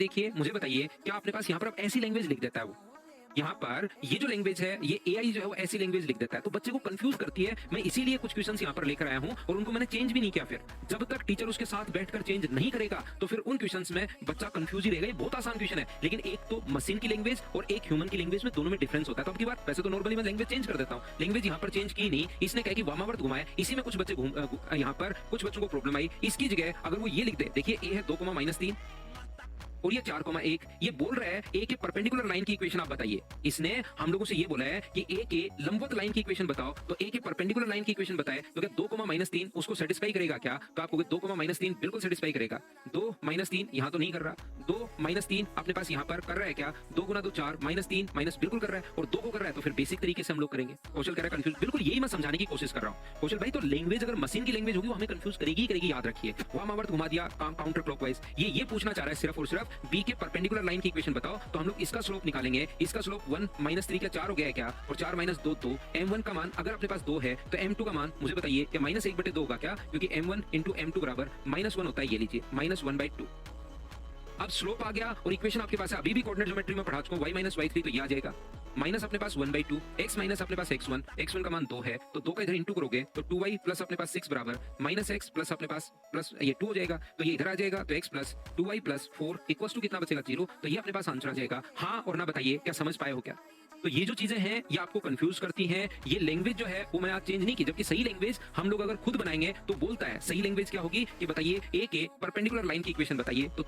देखिए, मुझे बताइए क्या आपके पास यहाँ पर अब ऐसी लैंग्वेज लिख देता है वो? यहाँ पर ये जो लैंग्वेज है, ये एआई जो है वो ऐसी लैंग्वेज लिख देता है, तो बच्चे को कन्फ्यूज़ करती है। मैं इसीलिए कुछ क्वेश्चन्स यहाँ पर लेकर आया हूँ और उनको मैंने चेंज भी नहीं किया फिर। जब तक टीचर उसके साथ बैठकर चेंज नहीं करेगा, तो फिर उन क्वेश्चन्स में बच्चा कन्फ्यूज़ ही रहेगा। ये बहुत आसान क्वेश्चन है, लेकिन एक तो मशीन की लैंग्वेज और एक ह्यूमन की लैंग्वेज में दोनों में डिफरेंस होता है। तो अब की बार वैसे तो नॉर्मली मैं लैंग्वेज चेंज कर देता हूँ, लैंग्वेज यहाँ पर चेंज की नहीं। इसने कहा कि वामावर्त घुमाए, इसी में कुछ बच्चे यहाँ पर कुछ बच्चों को प्रॉब्लम आई। इसकी जगह अगर वो ये लिख दे, देखिए ए है 2, -3 और ये 4,1 ये बोल रहा है ए के परपेंडिकुलर लाइन की इक्वेशन आप बताइए। इसने हम लोगों से ये बोला है कि ए के लंबवत लाइन की इक्वेशन बताओ, तो ए के परपेंडिकुलर लाइन की इक्वेशन बताए तो क्या 2, -3 उसको सेटिस्फाई करेगा क्या? तो आप कहोगे 2, -3 बिल्कुल सेटिस्फाई करेगा। 2, -3 यहाँ तो नहीं कर रहा, 2, -3 अपने पास यहाँ पर कर रहा है क्या? 2 गुना 2 4 -3 माइनस बिल्कुल कर रहा है और 2 को कर रहा है, तो फिर बेसिक तरीके से हम लोग करेंगे। कौशल कह रहा है कंफ्यूज, बिल्कुल यही मैं समझाने की कोशिश कर रहा हूँ। कौशल भाई तो लैंग्वेज अगर मशीन की लैंग्वेज होगी वो हमें कंफ्यूज करेगी ही करेगी, याद रखिए। वामावर्त घुमा दिया काउंटर क्लॉकवाइज, ये पूछना चाह रहा है सिर्फ और सिर्फ बी के परपेंडिकुलर लाइन की इक्वेशन बताओ, तो हम लोग इसका स्लोप निकालेंगे। इसका स्लोप 1 -3 क्या 4 हो गया है क्या? और 4 -2 2। m1 का मान अगर अपने पास 2 है तो m2 का मान मुझे बताइए कि -1/2 होगा क्या? क्योंकि m1 × m2 बराबर -1 होता है, ये लीजिए -1/2। अब स्लोप आ गया और इक्वेशन आपके पास है, अभी भी कोऑर्डिनेट ज्योमेट्री में पढ़ा चुका हूं, y - y3 तो ये आ जाएगा। माइनस अपने पास 1/2, x माइनस अपने पास x1, x1 का मान 2 है तो 2 का इधर इंटू करोगे तो 2y प्लस अपने पास 6 बराबर -x प्लस अपने पास प्लस ये 2 हो जाएगा, तो ये इधर आ जाएगा तो x plus 2y plus 4 equals to कितना बचेगा 0। तो ये अपने पास आंसर आ जाएगा। हाँ और ना बताइए, क्या समझ पाए हो क्या? तो ये जो चीजें हैं ये आपको कंफ्यूज करती हैं। ये लैंग्वेज जो है वो मैं आज चेंज नहीं की, जबकि सही लैंग्वेज हम लोग अगर खुद बनाएंगे तो बोलता है। सही लैंग्वेज क्या होगी कि बताइए ए के परपेंडिकुलर लाइन की इक्वेशन बताइए, तो